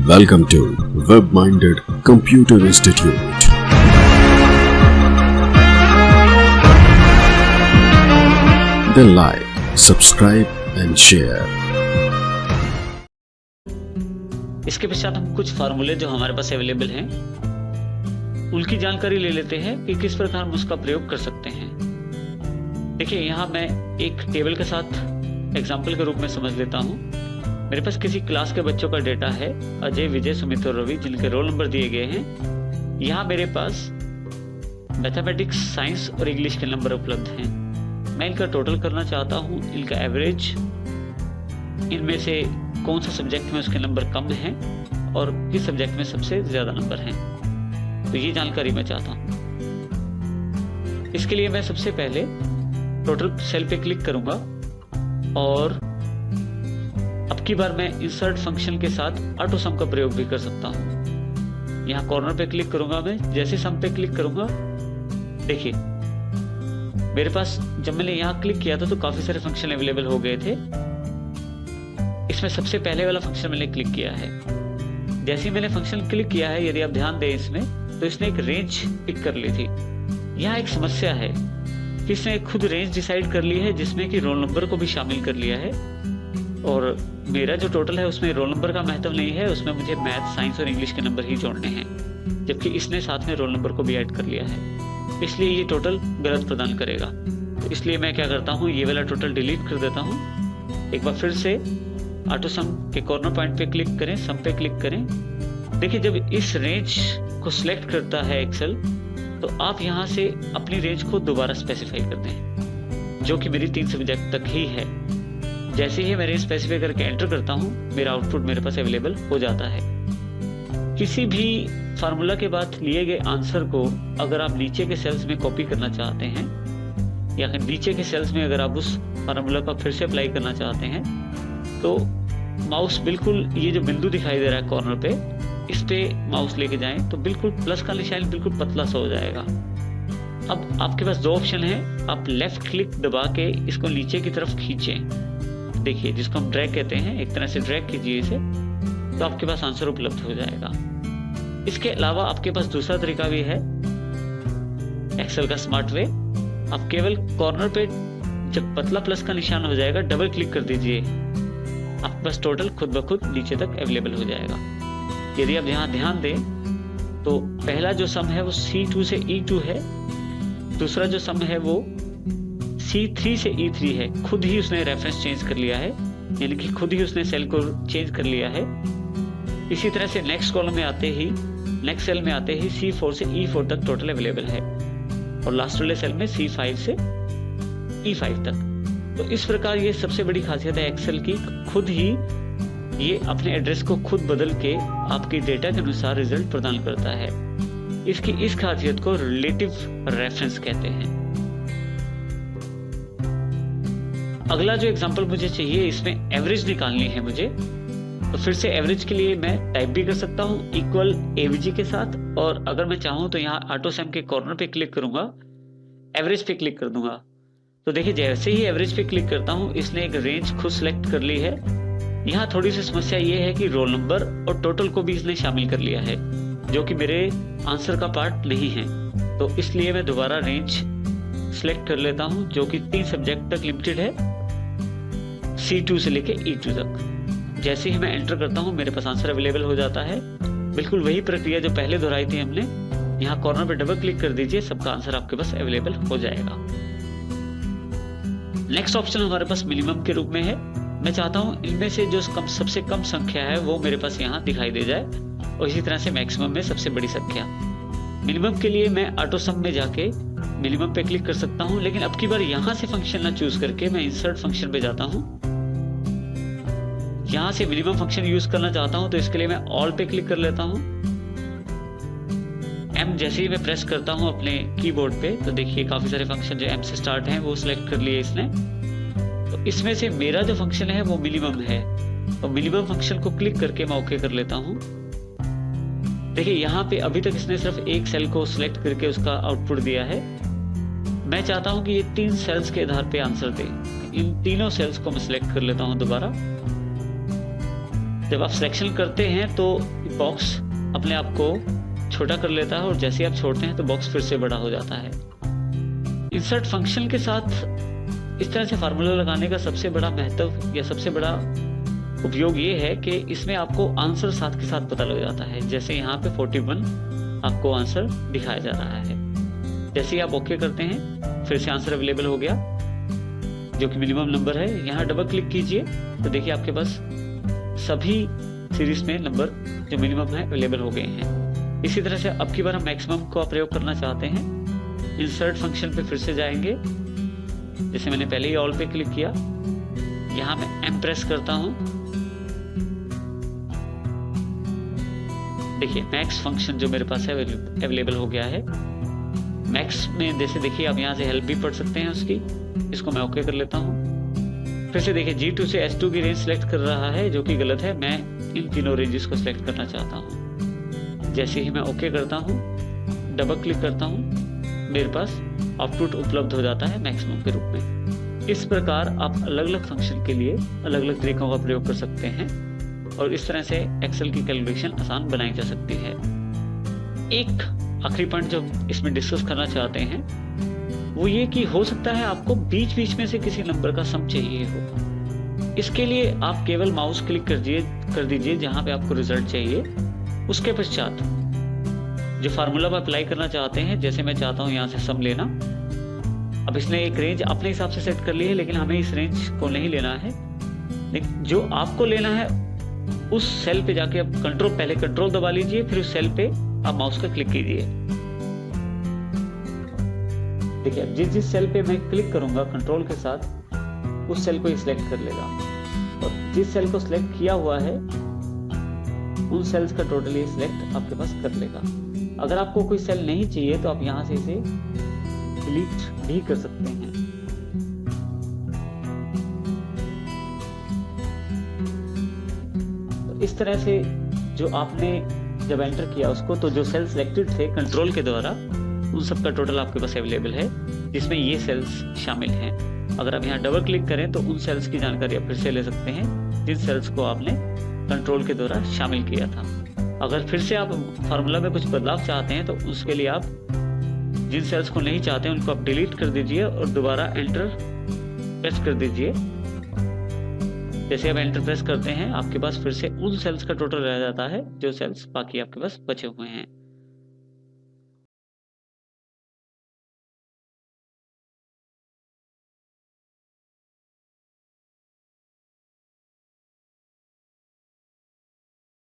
Welcome to Web-Minded Computer Institute. Then like, subscribe and share. इसके पश्चात हम कुछ फार्मूले जो हमारे पास अवेलेबल हैं उनकी जानकारी ले लेते हैं कि किस प्रकार हम उसका प्रयोग कर सकते हैं। देखिए, यहाँ मैं एक टेबल के साथ एग्जाम्पल के रूप में समझ लेता हूँ। मेरे पास किसी क्लास के बच्चों का डेटा है, अजय, विजय, सुमित और रवि, जिनके रोल नंबर दिए गए हैं। यहाँ मेरे पास मैथमेटिक्स, साइंस और इंग्लिश के नंबर उपलब्ध हैं। मैं इनका टोटल करना चाहता हूँ, इनका एवरेज, इनमें से कौन सा सब्जेक्ट में उसके नंबर कम हैं और किस सब्जेक्ट में सबसे ज़्यादा नंबर हैं, तो ये जानकारी मैं चाहता हूँ। इसके लिए मैं सबसे पहले टोटल सेल पे क्लिक करूँगा और अब की बार मैं इंसर्ट फंक्शन के साथ ऑटो सम का प्रयोग भी कर सकता हूँ। यहाँ कॉर्नर पे क्लिक करूँगा मैं, जैसे सम पे क्लिक करूँगा, देखिए मेरे पास जब मैंने यहाँ क्लिक किया था तो काफ़ी सारे फंक्शन अवेलेबल हो गए थे। इसमें सबसे पहले वाला फंक्शन मैंने क्लिक किया है। जैसे ही मैंने फंक्शन क्लिक किया है, यदि आप ध्यान दें इसमें, तो इसने एक रेंज पिक कर ली थी। यहाँ एक समस्या है कि इसने खुद रेंज डिसाइड कर ली है, जिसमें कि रोल नंबर को भी शामिल कर लिया है। और मेरा जो टोटल है उसमें रोल नंबर का महत्व नहीं है, उसमें मुझे मैथ, साइंस और इंग्लिश के नंबर ही जोड़ने हैं, जबकि इसने साथ में रोल नंबर को भी ऐड कर लिया है। इसलिए ये टोटल गलत प्रदान करेगा। तो इसलिए मैं क्या करता हूँ, ये वाला टोटल डिलीट कर देता हूँ। एक बार फिर से ऑटो सम के कॉर्नर पॉइंट पे क्लिक करें, सम पे क्लिक करें। देखिए, जब इस रेंज को सिलेक्ट करता है एक्सेल, तो आप यहाँ से अपनी रेंज को दोबारा स्पेसिफाई कर दें, जो कि मेरी 3 सब्जेक्ट तक ही है। जैसे ही मैं रेंज स्पेसिफाई करके एंटर करता हूँ, मेरा आउटपुट मेरे पास अवेलेबल हो जाता है। किसी भी फार्मूला के बाद लिए गए आंसर को अगर आप नीचे के सेल्स में कॉपी करना चाहते हैं, या फिर नीचे के सेल्स में अगर आप उस फार्मूला का फिर से अप्लाई करना चाहते हैं, तो माउस बिल्कुल ये जो बिंदु दिखाई दे रहा है कॉर्नर पे, इस पे माउस लेके जाएं तो बिल्कुल प्लस का निशान बिल्कुल पतला सा हो जाएगा। अब आपके पास 2 ऑप्शन है। आप लेफ्ट क्लिक दबा के इसको नीचे की तरफ खींचें, देखिए, जिसको हम ड्रैग कहते हैं, एक तरह से ड्रैग कीजिए इसे, तो आपके पास आंसर उपलब्ध हो जाएगा। इसके अलावा आपके पास दूसरा तरीका भी है, एक्सेल का स्मार्ट वे। आप केवल कॉर्नर पे जब पतला प्लस का निशान हो जाएगा, डबल क्लिक कर दीजिए, आपके पास टोटल खुद ब खुद नीचे तक अवेलेबल हो जाएगा। यदि आप यहाँ ध्यान दें तो पहला जो सम है वो C2 से E2 है, दूसरा जो सम है वो C3 से E3 है। खुद ही उसने रेफरेंस चेंज कर लिया है, यानी कि खुद ही उसने सेल को चेंज कर लिया है। इसी तरह से नेक्स्ट कॉलम में आते ही, नेक्स्ट सेल में आते ही C4 से E4 तक टोटल अवेलेबल है, और लास्ट वाले सेल में C5 से E5 तक। तो इस प्रकार ये सबसे बड़ी खासियत है एक्सेल की, खुद ही ये अपने एड्रेस को खुद बदल के आपकी डेटा के अनुसार रिजल्ट प्रदान करता है। इसकी इस खासियत को रिलेटिव रेफरेंस कहते हैं। अगला जो एग्जांपल मुझे चाहिए, इसमें एवरेज निकालनी है मुझे, तो फिर से एवरेज के लिए मैं टाइप भी कर सकता हूँ इक्वल एवीजी के साथ, और अगर मैं चाहूँ तो यहाँ ऑटो सम के कॉर्नर पे क्लिक करूंगा, एवरेज पे क्लिक कर दूंगा। तो देखिए, जैसे ही एवरेज पे क्लिक करता हूँ, इसने एक रेंज खुद सेलेक्ट कर ली है। यहाँ थोड़ी सी समस्या ये है कि रोल नंबर और टोटल को भी इसने शामिल कर लिया है, जो कि मेरे आंसर का पार्ट नहीं है। तो इसलिए मैं दोबारा रेंज सिलेक्ट कर लेता हूँ, जो कि 3 सब्जेक्ट तक लिमिटेड है, C2 से लेके E2 तक। जैसे ही मैं एंटर करता हूँ, मेरे पास आंसर अवेलेबल हो जाता है। बिल्कुल वही प्रक्रिया जो पहले दोहराई थी हमने। यहाँ कॉर्नर पे डबल क्लिक कर दीजिए, सबका आंसर आपके पास अवेलेबल हो जाएगा। नेक्स्ट ऑप्शन हमारे पास मिनिमम के रूप में है। मैं चाहता हूँ इनमें से जो सबसे कम संख्या है वो मेरे पास यहाँ दिखाई दे जाए, और इसी तरह से मैक्सिमम में सबसे बड़ी संख्या। मिनिमम के लिए मैं ऑटो सम में जाके मिनिमम पे क्लिक कर सकता हूँ, लेकिन अब की बार यहाँ से फंक्शन ना चूज करके मैं इंसर्ट फंक्शन पे जाता हूँ। यहाँ से मिनिमम फंक्शन यूज करना चाहता हूँ, तो इसके लिए मैं ऑल पे क्लिक कर लेता हूँ। M जैसे ही मैं प्रेस करता हूँ अपने कीबोर्ड पे, तो देखिए काफी सारे फंक्शन जो M से स्टार्ट हैं वो सिलेक्ट कर लिए इसने। तो इसमें से मेरा जो फंक्शन है वो मिनिमम है, तो मिनिमम फंक्शन को क्लिक करके मैं ओके कर लेता हूँ। देखिए, यहाँ पे अभी तक इसने सिर्फ एक सेल को सिलेक्ट करके उसका आउटपुट दिया है। मैं चाहता हूँ कि ये 3 सेल्स के आधार पे आंसर दे। इन तीनों सेल्स को मैं सिलेक्ट कर लेता हूँ दोबारा। जब आप सिलेक्शन करते हैं तो बॉक्स अपने आप को छोटा कर लेता है और जैसे ही आप छोड़ते हैं तो बॉक्स फिर से बड़ा हो जाता है। इंसर्ट फंक्शन के साथ इस तरह से फार्मूला लगाने का सबसे बड़ा महत्व या सबसे बड़ा उपयोग ये है कि इसमें आपको आंसर साथ के साथ पता लग जाता है। जैसे यहाँ पे 41 आपको आंसर दिखाया जा रहा है। जैसे ही आप ओके करते हैं फिर से आंसर अवेलेबल हो गया जो कि मिनिमम नंबर है। यहाँ डबल क्लिक कीजिए तो देखिए आपके पास सभी सीरीज में नंबर जो मिनिमम है अवेलेबल हो गए हैं। इसी तरह से अब की बार हम मैक्सिमम का प्रयोग करना चाहते हैं। इंसर्ट फंक्शन पे फिर से जाएंगे। जैसे मैंने पहले ही ऑल पे क्लिक किया, यहाँ मैं एम प्रेस करता हूँ। देखिए मैक्स फंक्शन जो मेरे पास है अवेलेबल हो गया है। मैक्स में जैसे देखिए आप यहाँ से हेल्प भी पढ़ सकते हैं उसकी। इसको मैं ओके कर लेता हूँ। फिर से देखिए G2 से S2 की रेंज सेलेक्ट कर रहा है जो कि गलत है। मैं इन तीनों रेंजेस को सिलेक्ट करना चाहता हूँ। जैसे ही मैं ओके करता हूँ, डबल क्लिक करता हूँ, मेरे पास आउटपुट उपलब्ध हो जाता है मैक्सिमम के रूप में। इस प्रकार आप अलग अलग फंक्शन के लिए अलग अलग तरीकों का प्रयोग कर सकते हैं और इस तरह से एक्सेल की कैलकुलेशन आसान बनाई जा सकती है। एक आखिरी पॉइंट जो इसमें डिस्कस करना चाहते हैं वो ये कि हो सकता है आपको बीच बीच में से किसी नंबर का सम चाहिए हो। इसके लिए आप केवल माउस क्लिक कर दीजिए जहां पे आपको रिजल्ट चाहिए। उसके पश्चात जो फार्मूला आप अप्लाई करना चाहते हैं, जैसे मैं चाहता हूं यहां से सम लेना। अब इसने एक रेंज अपने हिसाब से सेट कर ली है लेकिन हमें इस रेंज को नहीं लेना है। लेकिन जो आपको लेना है उस सेल पे जाके आप पहले कंट्रोल दबा लीजिए, फिर उस सेल पे आप माउस का क्लिक कीजिए। देखिए जिस सेल पे मैं क्लिक करूंगा कंट्रोल के साथ उस सेल को सिलेक्ट कर लेगा और जिस सेल को सिलेक्ट किया हुआ है उन सेल्स का टोटल ये सिलेक्ट आपके पास कर लेगा। अगर आपको कोई सेल नहीं चाहिए तो आप यहां से इसे डिलीट भी कर सकते हैं। तो इस तरह से जो आपने जब एंटर किया उसको, तो जो सेल सिलेक्टेड थे कंट्रोल के द्वारा उन सब का टोटल आपके पास अवेलेबल है जिसमें ये सेल्स शामिल हैं। अगर आप यहाँ डबल क्लिक करें तो उन सेल्स की जानकारी आप फिर से ले सकते हैं जिन सेल्स को आपने कंट्रोल के द्वारा शामिल किया था। अगर फिर से आप फार्मूला में कुछ बदलाव चाहते हैं तो उसके लिए आप जिन सेल्स को नहीं चाहते उनको आप डिलीट कर दीजिए और दोबारा एंटर प्रेस कर दीजिए। जैसे आप एंटर प्रेस करते हैं आपके पास फिर से उन सेल्स का टोटल रह जाता है जो सेल्स बाकी आपके पास बचे हुए हैं।